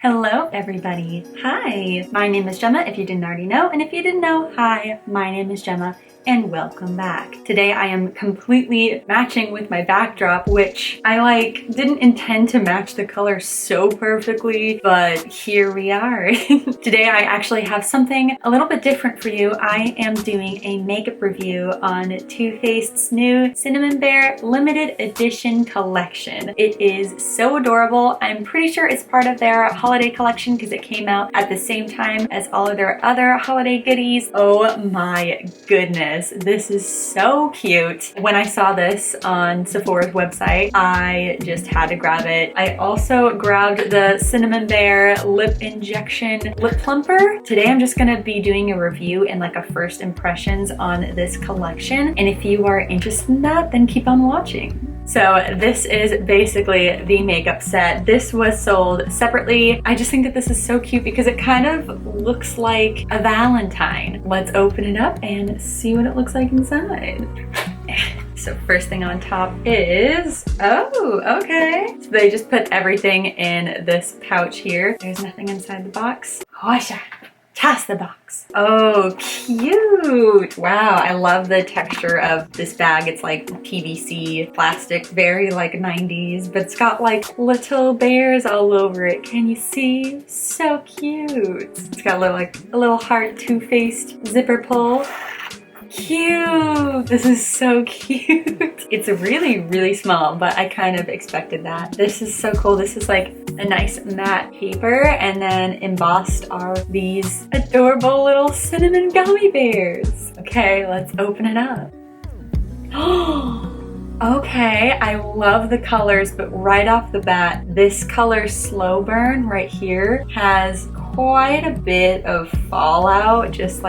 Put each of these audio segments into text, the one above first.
Hello everybody. Hi, my name is Gemma if you didn't already know, and if you didn't know, hi, my name is Gemma and welcome back. Today I am completely matching with my backdrop, which I didn't intend to match the color so perfectly, but here we are. Today I actually have something a little bit different for you. I am doing a makeup review on Too Faced's new Cinnamon Bear limited edition collection. It is so adorable. I'm pretty sure it's part of their holiday collection because it came out at the same time as all of their other holiday goodies. Oh my goodness. This is so cute. When I saw this on Sephora's website, I just had to grab it. I also grabbed the Cinnamon Bear Lip Injection Lip Plumper. Today I'm just gonna be doing a review and a first impressions on this collection. And if you are interested in that, then keep on watching. So this is basically the makeup set. This was sold separately. I just think that this is so cute because it kind of looks like a Valentine. Let's open it up and see what it looks like inside. So first thing on top is, oh, okay. So they just put everything in this pouch here. There's nothing inside the box. Whoosha. Toss the box. Oh, cute. Wow, I love the texture of this bag. It's like PVC plastic, very 90s, but it's got little bears all over it. Can you see? So cute. It's got a little heart Too-Faced zipper pull. Cute! This is so cute. It's really small, but I kind of expected that. This is so cool. This is a nice matte paper, and then embossed are these adorable little cinnamon gummy bears. Okay, let's open it up. Okay, I love the colors, but right off the bat, this color Slow Burn right here has quite a bit of fallout just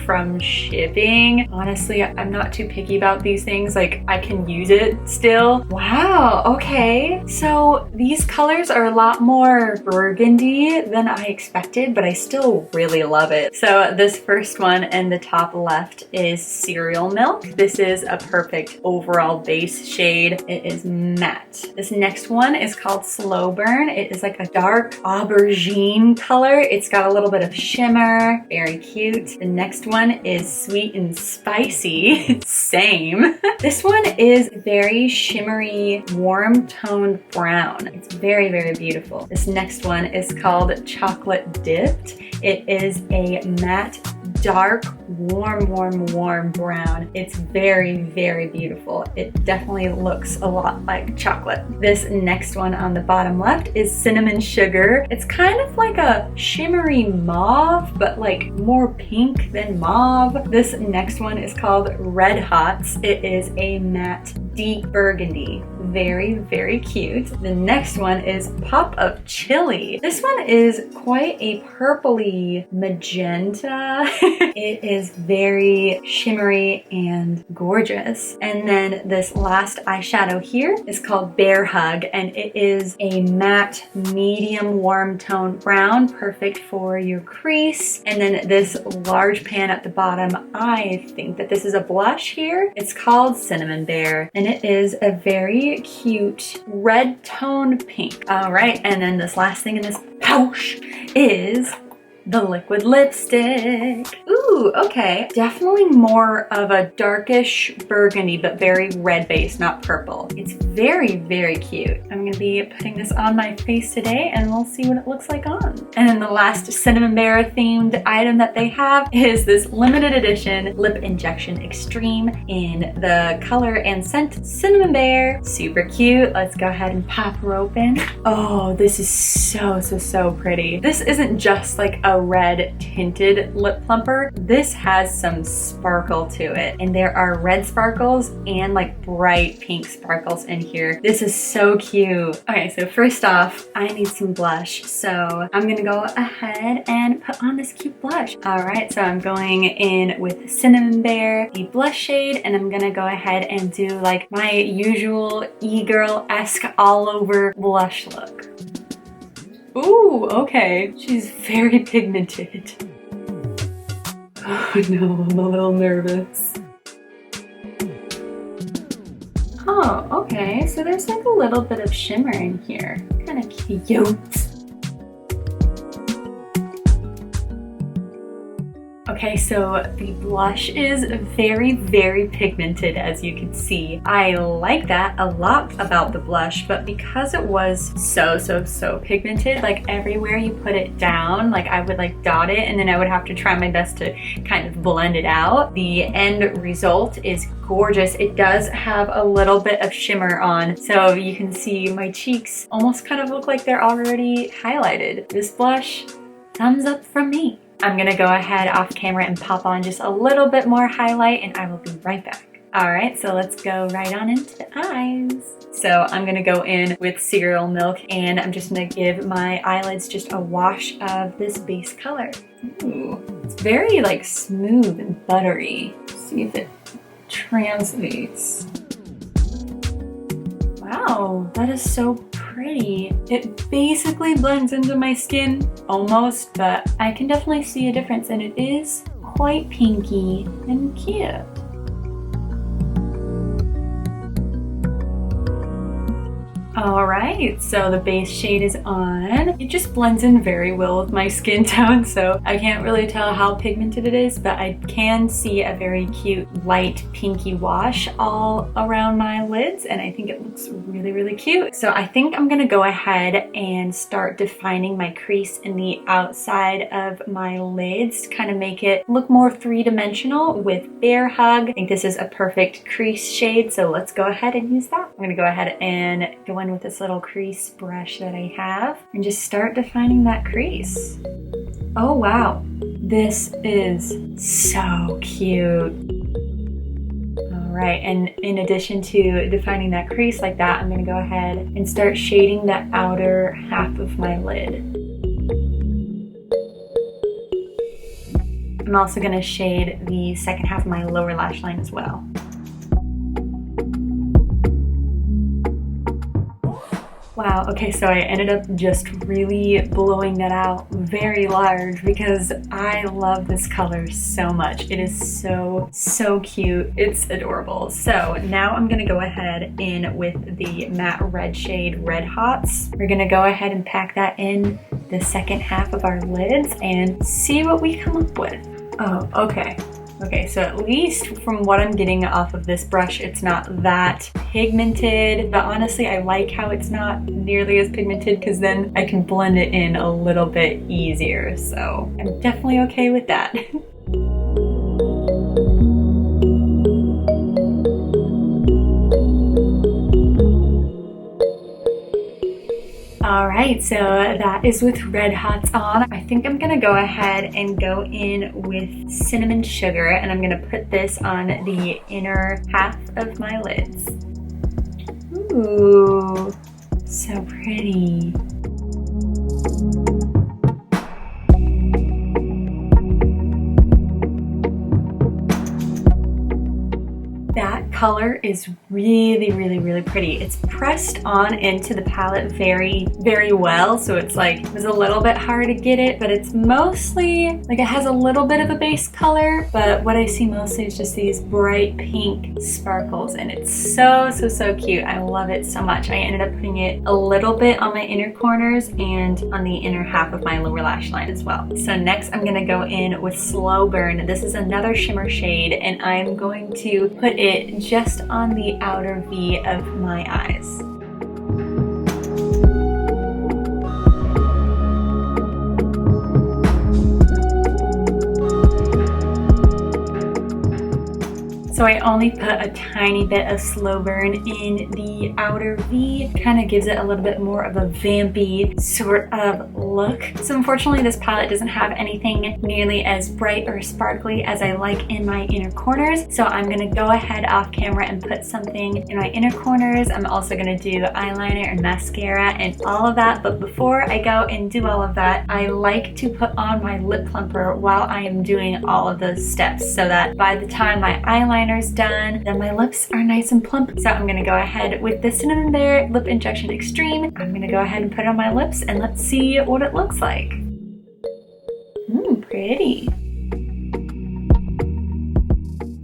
from shipping. Honestly, I'm not too picky about these things. I can use it still. Wow, okay. So these colors are a lot more burgundy than I expected, but I still really love it. So this first one in the top left is Cereal Milk. This is a perfect overall base shade. It is matte. This next one is called Slow Burn. It is a dark aubergine color. It's got a little bit of shimmer, very cute. The next one is Sweet and Spicy, same. This one is very shimmery, warm toned brown. It's very beautiful. This next one is called Chocolate Dipped. It is a matte, dark, warm brown. It's very beautiful. It definitely looks a lot like chocolate. This next one on the bottom left is Cinnamon Sugar. It's kind of like a shimmery mauve, but more pink than mauve. This next one is called Red Hots. It is a matte deep burgundy. Very cute. The next one is Pop of Chili. This one is quite a purpley magenta. It is very shimmery and gorgeous. And then this last eyeshadow here is called Bear Hug, and it is a matte medium warm tone brown, perfect for your crease. And then this large pan at the bottom, I think that this is a blush here. It's called Cinnamon Bear, and it is a very cute red toned pink. All right, and then this last thing in this pouch is the liquid lipstick. Ooh, okay. Definitely more of a darkish burgundy, but very red base, not purple. It's very cute. I'm gonna be putting this on my face today and we'll see what it looks like on. And then the last Cinnamon Bear themed item that they have is this limited edition Lip Injection Extreme in the color and scent Cinnamon Bear. Super cute. Let's go ahead and pop her open. Oh, this is so pretty. This isn't just a red tinted lip plumper. This has some sparkle to it, and there are red sparkles and bright pink sparkles in here. This is so cute. Okay, so first off, I need some blush, so I'm gonna go ahead and put on this cute blush. All right, so I'm going in with Cinnamon Bear, the blush shade, and I'm gonna go ahead and do my usual e-girl-esque all over blush look. Ooh, okay. She's very pigmented. Oh no, I'm a little nervous. Oh, okay. So there's a little bit of shimmer in here. Kind of cute. Okay, so the blush is very pigmented, as you can see. I like that a lot about the blush, but because it was so pigmented, like everywhere you put it down, like I would like dot it and then I would have to try my best to kind of blend it out. The end result is gorgeous. It does have a little bit of shimmer on, so you can see my cheeks almost kind of look like they're already highlighted. This blush, thumbs up from me. I'm gonna go ahead off camera and pop on just a little bit more highlight and I will be right back. All right, so let's go right on into the eyes. So I'm gonna go in with cereal milk and I'm just gonna give my eyelids just a wash of this base color. Ooh, it's very like smooth and buttery. Let's see if it translates. Wow, that is so pretty. It basically blends into my skin, almost, but I can definitely see a difference and it is quite pinky and cute. All right, so the base shade is on. It just blends in very well with my skin tone, so I can't really tell how pigmented it is, but I can see a very cute light pinky wash all around my lids, and I think it looks really cute. So I think I'm gonna go ahead and start defining my crease in the outside of my lids to kind of make it look more three-dimensional with Bear Hug. I think this is a perfect crease shade, so let's go ahead and use that. I'm gonna go ahead and go in with this little crease brush that I have and just start defining that crease. Oh wow, this is so cute. All right, and in addition to defining that crease like that, I'm gonna go ahead and start shading the outer half of my lid. I'm also gonna shade the second half of my lower lash line as well. Wow, okay, so I ended up just really blowing that out very large because I love this color so much. It is so cute. It's adorable. So now I'm gonna go ahead in with the matte red shade Red Hots. We're gonna go ahead and pack that in the second half of our lids and see what we come up with. Oh, okay. Okay, so at least from what I'm getting off of this brush, it's not that pigmented, but honestly, I like how it's not nearly as pigmented because then I can blend it in a little bit easier. So I'm definitely okay with that. All right, so that is with Red Hots on. I think I'm gonna go ahead and go in with Cinnamon Sugar, and I'm gonna put this on the inner half of my lids. Ooh, so pretty. That color is really pretty. It's pressed on into the palette very well, so it's like it was a little bit hard to get it, but it's mostly like it has a little bit of a base color, but what I see mostly is just these bright pink sparkles, and it's so cute. I love it so much. I ended up putting it a little bit on my inner corners and on the inner half of my lower lash line as well. So next I'm gonna go in with Slow Burn. This is another shimmer shade, and I'm going to put it just on the outer V of my eyes. So I only put a tiny bit of Slow Burn in the outer V. Kind of gives it a little bit more of a vampy sort of look. So unfortunately this palette doesn't have anything nearly as bright or sparkly as I like in my inner corners. So I'm gonna go ahead off camera and put something in my inner corners. I'm also gonna do eyeliner and mascara and all of that. But before I go and do all of that, I like to put on my lip plumper while I am doing all of those steps so that by the time my eyeliner is done, then my lips are nice and plump. So I'm gonna go ahead with the Cinnamon Bear Lip Injection Extreme. I'm gonna go ahead and put it on my lips and let's see what it looks like. Pretty.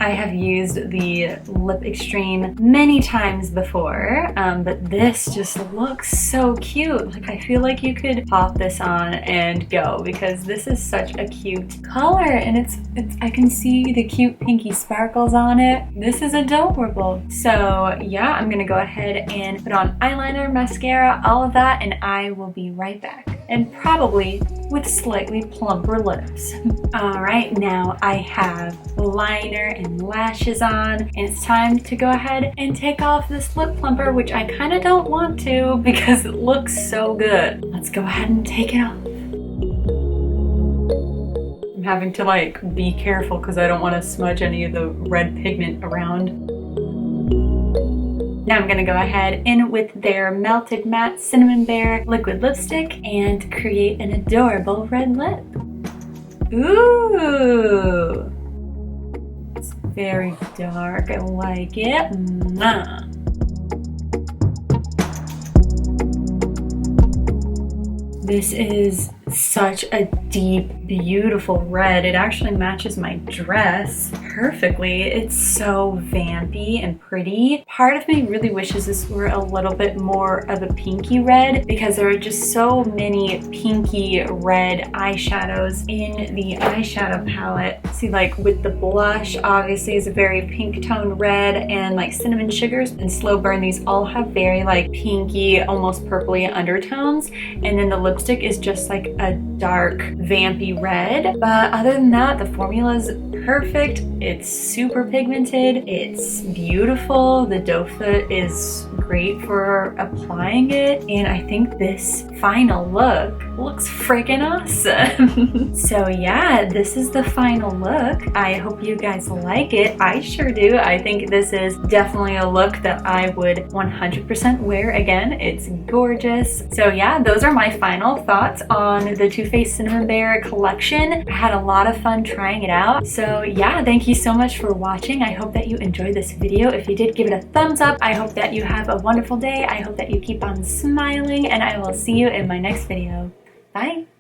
I have used the Lip Extreme many times before, but this just looks so cute. Like, I feel like you could pop this on and go, because this is such a cute color, and it's I can see the cute pinky sparkles on it. This is adorable. So yeah, I'm gonna go ahead and put on eyeliner, mascara, all of that, and I will be right back. And probably with slightly plumper lips. All right, now I have liner and lashes on, and it's time to go ahead and take off this lip plumper, which I kind of don't want to because it looks so good. Let's go ahead and take it off. I'm having to like be careful because I don't want to smudge any of the red pigment around. Now I'm gonna go ahead in with their Melted Matte Cinnamon Bear liquid lipstick and create an adorable red lip. Ooh! It's very dark, I like it. Mwah. This is such a deep, beautiful red. It actually matches my dress perfectly. It's so vampy and pretty. Part of me really wishes this were a little bit more of a pinky red, because there are just so many pinky red eyeshadows in the eyeshadow palette. See, like with the blush, obviously is a very pink tone red, and like Cinnamon Sugars and Slow Burn, these all have very like pinky, almost purpley undertones. And then the lipstick is just like a dark vampy red. But other than that, the formula is perfect. It's super pigmented. It's beautiful. The doe foot is great for applying it. And I think this final look looks freaking awesome. So yeah, this is the final look. I hope you guys like it. I sure do. I think this is definitely a look that I would 100% wear again. It's gorgeous. So yeah, those are my final thoughts on the Too Faced Cinnamon Bear collection. I had a lot of fun trying it out. So yeah, thank you so much for watching. I hope that you enjoyed this video. If you did, give it a thumbs up. I hope that you have a wonderful day. I hope that you keep on smiling, and I will see you in my next video. Bye!